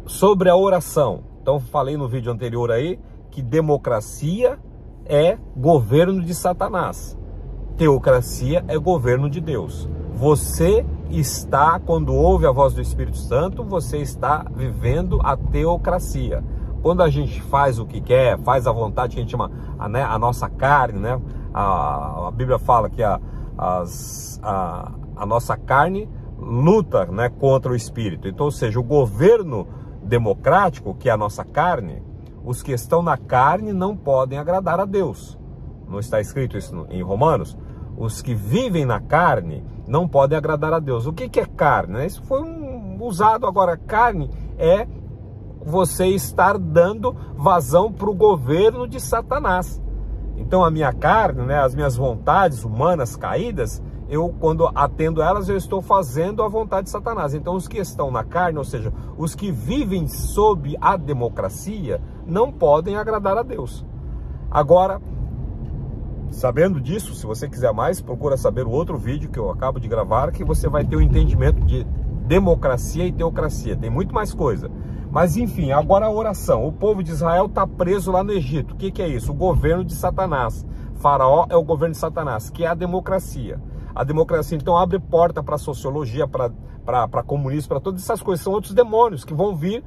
sobre a oração. Então falei no vídeo anterior aí que democracia é governo de Satanás, teocracia é governo de Deus. Você está, quando ouve a voz do Espírito Santo, você está vivendo a teocracia. Quando a gente faz o que quer, faz a vontade que a gente chama, né, a nossa carne, né? A Bíblia fala que a nossa carne luta, né, contra o Espírito. Então, ou seja, o governo democrático, que é a nossa carne, os que estão na carne não podem agradar a Deus. Não está escrito isso em Romanos? Os que vivem na carne não podem agradar a Deus. O que é carne? Isso foi usado agora. Carne é você estar dando vazão para o governo de Satanás. Então a minha carne, né, as minhas vontades humanas caídas, quando atendo elas, eu estou fazendo a vontade de Satanás. Então os que estão na carne, ou seja, os que vivem sob a democracia, não podem agradar a Deus. Agora, sabendo disso, se você quiser mais, procura saber o outro vídeo que eu acabo de gravar, que você vai ter o entendimento de democracia e teocracia. Tem muito mais coisa. Mas enfim, agora a oração. O povo de Israel está preso lá no Egito. O que é isso? O governo de Satanás. Faraó é o governo de Satanás, que é a democracia. A democracia, então, abre porta para a sociologia, para comunismo, para todas essas coisas. São outros demônios que vão vir,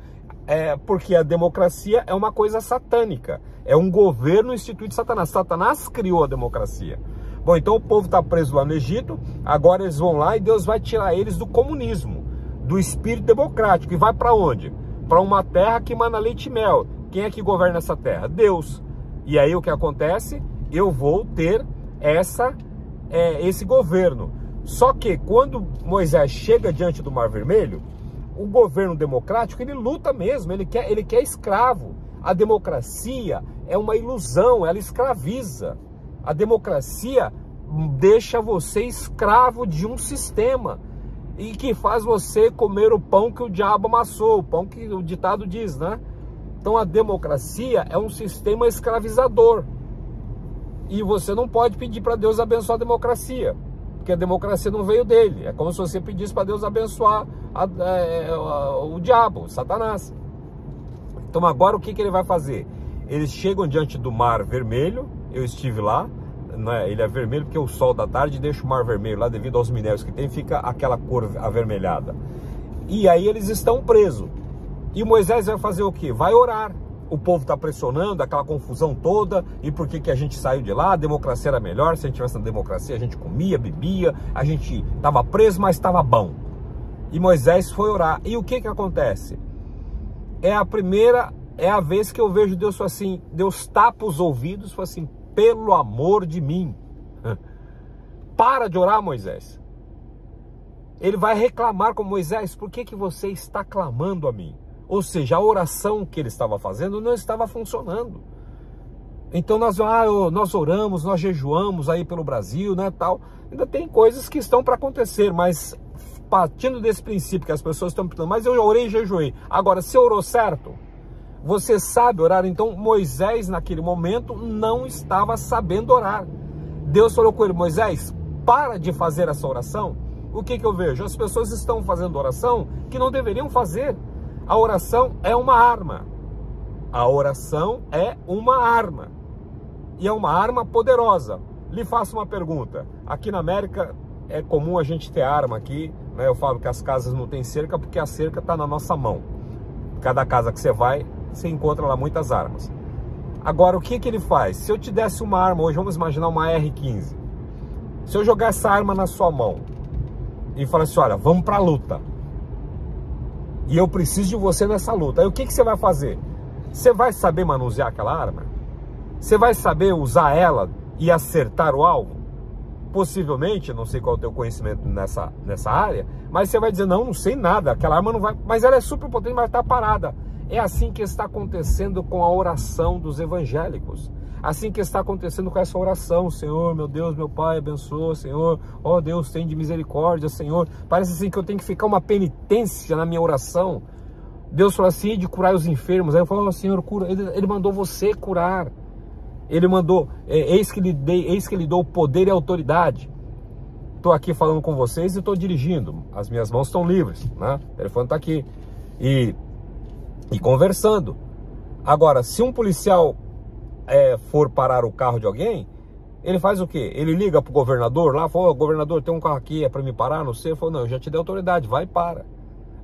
porque a democracia é uma coisa satânica. É um governo instituído de Satanás. Satanás criou a democracia. Bom, então o povo está preso lá no Egito. Agora eles vão lá e Deus vai tirar eles do comunismo, do espírito democrático. E vai para onde? Para uma terra que emana leite e mel. Quem é que governa essa terra? Deus. E aí o que acontece? Eu vou ter esse governo. Só que quando Moisés chega diante do Mar Vermelho, o governo democrático, ele luta mesmo, ele quer escravo. A democracia é uma ilusão, ela escraviza. A democracia deixa você escravo de um sistema e que faz você comer o pão que o diabo amassou, o pão que o ditado diz, né? Então a democracia é um sistema escravizador. E você não pode pedir para Deus abençoar a democracia, porque a democracia não veio dele. É como se você pedisse para Deus abençoar o diabo, Satanás. Então agora o que ele vai fazer? Eles chegam diante do Mar Vermelho, eu estive lá, né? Ele é vermelho porque o sol da tarde deixa o mar vermelho lá devido aos minérios que tem, fica aquela cor avermelhada. E aí eles estão presos. E Moisés vai fazer o quê? Vai orar. O povo está pressionando, aquela confusão toda, e por que a gente saiu de lá? A democracia era melhor, se a gente tivesse na democracia a gente comia, bebia, a gente estava preso, mas estava bom. E Moisés foi orar. E o que acontece? É a vez que eu vejo Deus assim, Deus tapa os ouvidos, fala assim, pelo amor de mim, para de orar, Moisés. Ele vai reclamar com Moisés, por que você está clamando a mim? Ou seja, a oração que ele estava fazendo não estava funcionando. Então nós oramos, nós jejuamos aí pelo Brasil, né, tal. Ainda tem coisas que estão para acontecer, mas partindo desse princípio que as pessoas estão pensando, mas eu orei e jejuei. Agora, se orou certo, você sabe orar? Então Moisés naquele momento não estava sabendo orar. Deus falou com ele, Moisés, para de fazer essa oração. O que eu vejo? As pessoas estão fazendo oração que não deveriam fazer. A oração é uma arma. A oração é uma arma. E é uma arma poderosa. Lhe faço uma pergunta. Aqui na América é comum a gente ter arma aqui, né? Eu falo que as casas não tem cerca porque a cerca está na nossa mão. Cada casa que você vai, você encontra lá muitas armas. Agora, o que ele faz? Se eu te desse uma arma hoje, vamos imaginar uma R15. Se eu jogar essa arma na sua mão e falar assim, olha, vamos para a luta. E eu preciso de você nessa luta. Aí o que você vai fazer? Você vai saber manusear aquela arma? Você vai saber usar ela e acertar o alvo? Possivelmente, não sei qual é o teu conhecimento nessa área, mas você vai dizer, não sei nada, aquela arma não vai... Mas ela é super potente, mas está parada. É assim que está acontecendo com a oração dos evangélicos. Assim que está acontecendo com essa oração, Senhor, meu Deus, meu Pai, abençoa, Senhor, ó Deus, tem de misericórdia, Senhor. Parece assim que eu tenho que ficar uma penitência na minha oração. Deus falou assim, de curar os enfermos. Aí eu falo, oh, Senhor, cura. Ele mandou você curar. Ele mandou, eis que lhe dou poder e autoridade. Estou aqui falando com vocês e estou dirigindo. As minhas mãos estão livres, né? O telefone está aqui. E e conversando. Agora, se um policial for parar o carro de alguém, ele faz o quê? Ele liga pro governador lá, fala: governador, tem um carro aqui, é para me parar, não sei. Ele falou: não, eu já te dei autoridade, vai e para.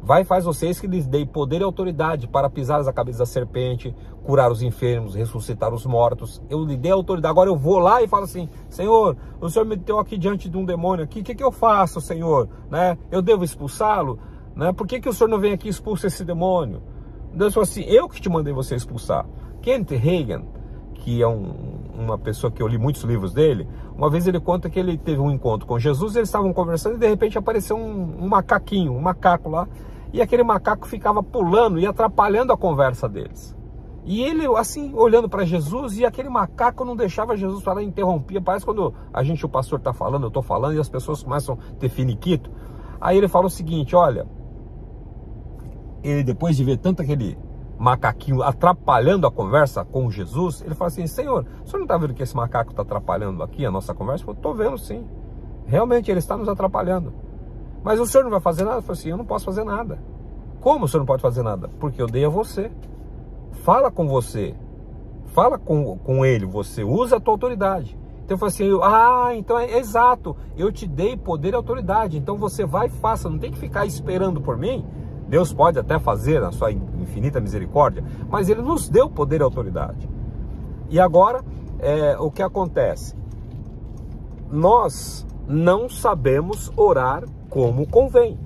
Vai e faz vocês que lhes dei poder e autoridade para pisar a cabeça da serpente, curar os enfermos, ressuscitar os mortos. Eu lhe dei autoridade. Agora eu vou lá e falo assim: Senhor, o Senhor me deu aqui diante de um demônio aqui, o que eu faço, Senhor? Né? Eu devo expulsá-lo? Né? Por que o Senhor não vem aqui e expulsa esse demônio? Deus falou assim: eu que te mandei você expulsar. Kenneth Hagin, que é uma pessoa que eu li muitos livros dele, uma vez ele conta que ele teve um encontro com Jesus, eles estavam conversando e de repente apareceu um macaco lá, e aquele macaco ficava pulando e atrapalhando a conversa deles. E ele, assim, olhando para Jesus, e aquele macaco não deixava Jesus falar, interrompia. Parece quando o pastor está falando, eu estou falando, e as pessoas começam a ter finiquito. Aí ele fala o seguinte: olha, ele, depois de ver tanto aquele macaquinho atrapalhando a conversa com Jesus, ele fala assim: Senhor, o senhor não está vendo que esse macaco está atrapalhando aqui a nossa conversa? Eu estou vendo, sim. Realmente ele está nos atrapalhando. Mas o senhor não vai fazer nada? Eu falei assim: eu não posso fazer nada. Como o senhor não pode fazer nada? Porque eu dei a você. Fala com você. Fala com ele, você usa a tua autoridade. Então eu falei assim: então é exato. Eu te dei poder e autoridade. Então você vai e faça. Não tem que ficar esperando por mim. Deus pode até fazer na sua infinita misericórdia, mas ele nos deu poder e autoridade. E agora, o que acontece? Nós não sabemos orar como convém.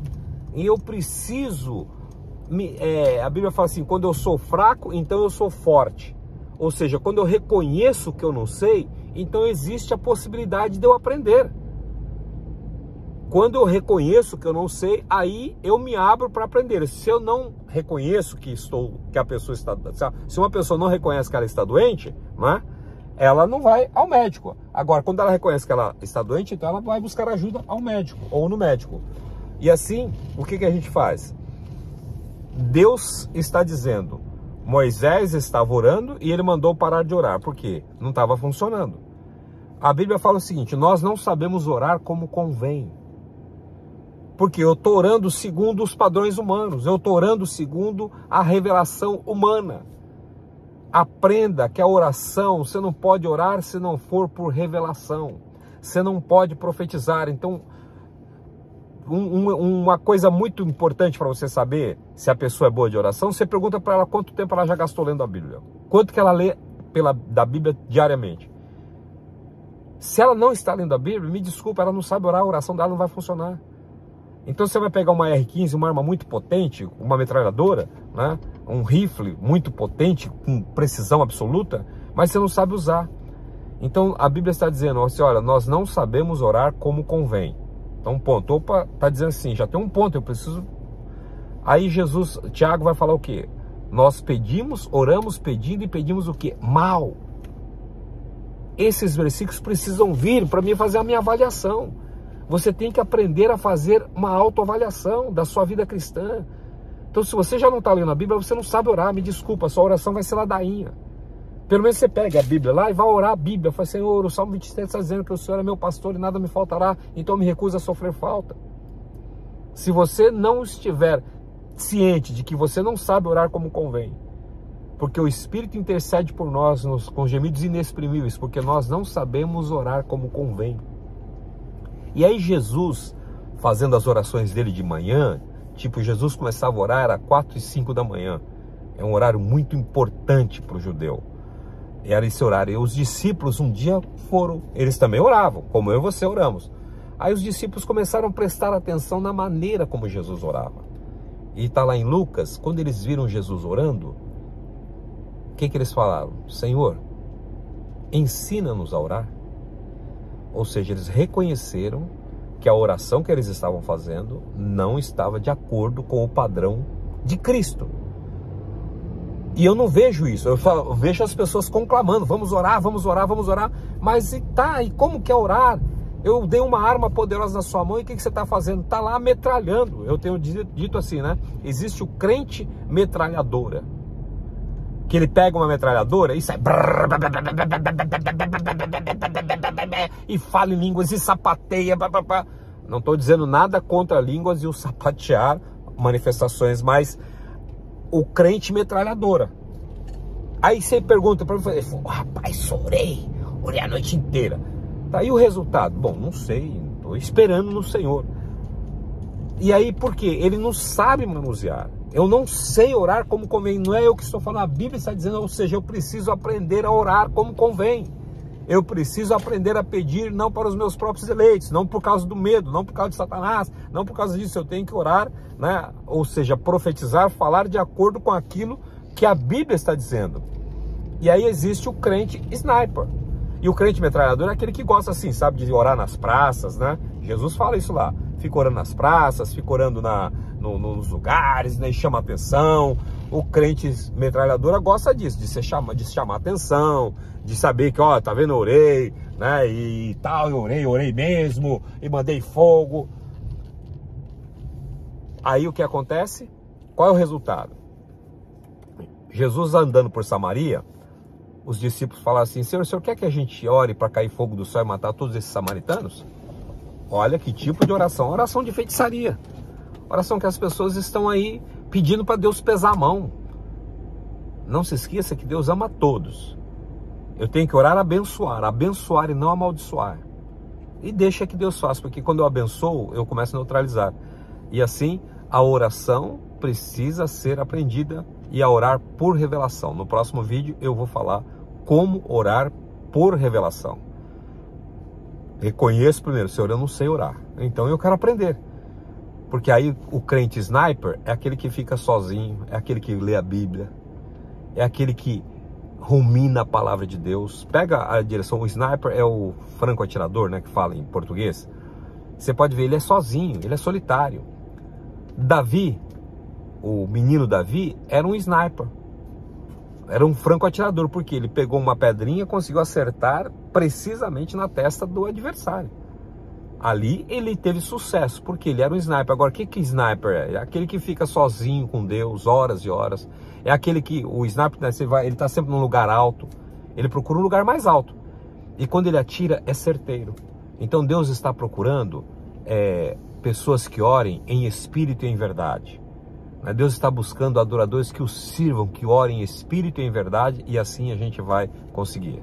E eu preciso... a Bíblia fala assim: quando eu sou fraco, então eu sou forte. Ou seja, quando eu reconheço que eu não sei, então existe a possibilidade de eu aprender. Quando eu reconheço que eu não sei, aí eu me abro para aprender. Se eu não reconheço que a pessoa está... Se uma pessoa não reconhece que ela está doente, né, ela não vai ao médico. Agora, quando ela reconhece que ela está doente, então ela vai buscar ajuda ao médico ou no médico. E assim, o que a gente faz? Deus está dizendo: Moisés estava orando e ele mandou parar de orar. Por quê? Não estava funcionando. A Bíblia fala o seguinte: nós não sabemos orar como convém. Porque eu estou orando segundo os padrões humanos. Eu estou orando segundo a revelação humana. Aprenda que a oração, você não pode orar se não for por revelação. Você não pode profetizar. Então, uma coisa muito importante para você saber se a pessoa é boa de oração, você pergunta para ela quanto tempo ela já gastou lendo a Bíblia. Quanto que ela lê da Bíblia diariamente. Se ela não está lendo a Bíblia, me desculpa, ela não sabe orar, a oração dela não vai funcionar. Então você vai pegar uma R-15, uma arma muito potente, uma metralhadora, né? Um rifle muito potente, com precisão absoluta, mas você não sabe usar. Então a Bíblia está dizendo assim: olha, nós não sabemos orar como convém. Então ponto, opa, está dizendo assim, já tem um ponto, eu preciso... Aí Tiago vai falar o quê? Nós pedimos, oramos pedindo e pedimos o quê? Mal. Esses versículos precisam vir para mim fazer a minha avaliação. Você tem que aprender a fazer uma autoavaliação da sua vida cristã. Então, se você já não está lendo a Bíblia, você não sabe orar, me desculpa, a sua oração vai ser ladainha. Pelo menos você pega a Bíblia lá e vai orar a Bíblia. Fala: Senhor, o Salmo 23 está dizendo que o Senhor é meu pastor e nada me faltará, então eu me recuso a sofrer falta. Se você não estiver ciente de que você não sabe orar como convém, porque o Espírito intercede por nós com gemidos inexprimíveis, porque nós não sabemos orar como convém. E aí Jesus, fazendo as orações dele de manhã, tipo, Jesus começava a orar, era 4 e 5 da manhã. É um horário muito importante para o judeu. Era esse horário. E os discípulos um dia eles também oravam, como eu e você oramos. Aí os discípulos começaram a prestar atenção na maneira como Jesus orava. E está lá em Lucas, quando eles viram Jesus orando, o que eles falaram? Senhor, ensina-nos a orar. Ou seja, eles reconheceram que a oração que eles estavam fazendo não estava de acordo com o padrão de Cristo. E eu não vejo isso, eu vejo as pessoas conclamando: vamos orar, vamos orar, vamos orar. Mas e como que é orar? Eu dei uma arma poderosa na sua mão e o que você está fazendo? Está lá metralhando. Eu tenho dito assim, né? Existe o crente metralhadora, que ele pega uma metralhadora e sai e fala em línguas e sapateia. Não estou dizendo nada contra línguas e o sapatear, manifestações, mas o crente metralhadora. Aí você pergunta para mim, rapaz, orei a noite inteira. Tá aí o resultado? Bom, não sei, estou esperando no Senhor. E aí por quê? Ele não sabe manusear. Eu não sei orar como convém. Não é eu que estou falando, a Bíblia está dizendo, ou seja, eu preciso aprender a orar como convém. Eu preciso aprender a pedir não para os meus próprios eleitos, não por causa do medo, não por causa de Satanás, não por causa disso. Eu tenho que orar, né? Ou seja, profetizar, falar de acordo com aquilo que a Bíblia está dizendo. E aí existe o crente sniper. E o crente metralhador é aquele que gosta assim, sabe, de orar nas praças, né? Jesus fala isso lá. Fica orando nas praças, fica orando nos lugares, né? E chama atenção. O crente metralhadora gosta disso, de chamar atenção, de saber que, ó, tá vendo, eu orei, né? E tal, eu orei mesmo, e mandei fogo. Aí o que acontece? Qual é o resultado? Jesus andando por Samaria, os discípulos falaram assim, Senhor, o Senhor quer que a gente ore para cair fogo do céu e matar todos esses samaritanos? Olha que tipo de oração, oração de feitiçaria, oração que as pessoas estão aí pedindo para Deus pesar a mão. Não se esqueça que Deus ama a todos. Eu tenho que orar abençoar e não amaldiçoar. E deixa que Deus faça, porque quando eu abençoo, eu começo a neutralizar. E assim, a oração precisa ser aprendida e a orar por revelação. No próximo vídeo eu vou falar como orar por revelação. Reconheço primeiro, Senhor, eu não sei orar, então eu quero aprender. Porque aí o crente sniper é aquele que fica sozinho, é aquele que lê a Bíblia, é aquele que rumina a palavra de Deus. Pega a direção, o sniper é o franco atirador, né, que fala em português. Você pode ver, ele é sozinho, ele é solitário. Davi, o menino Davi, era um sniper. Era um franco atirador, porque ele pegou uma pedrinha e conseguiu acertar precisamente na testa do adversário. Ali ele teve sucesso, porque ele era um sniper. Agora, o que sniper é? É aquele que fica sozinho com Deus, horas e horas. É aquele que, o sniper, né, ele está sempre num lugar alto. Ele procura um lugar mais alto. E quando ele atira, é certeiro. Então Deus está procurando pessoas que orem em espírito e em verdade. Deus está buscando adoradores que o sirvam, que orem em espírito e em verdade, e assim a gente vai conseguir.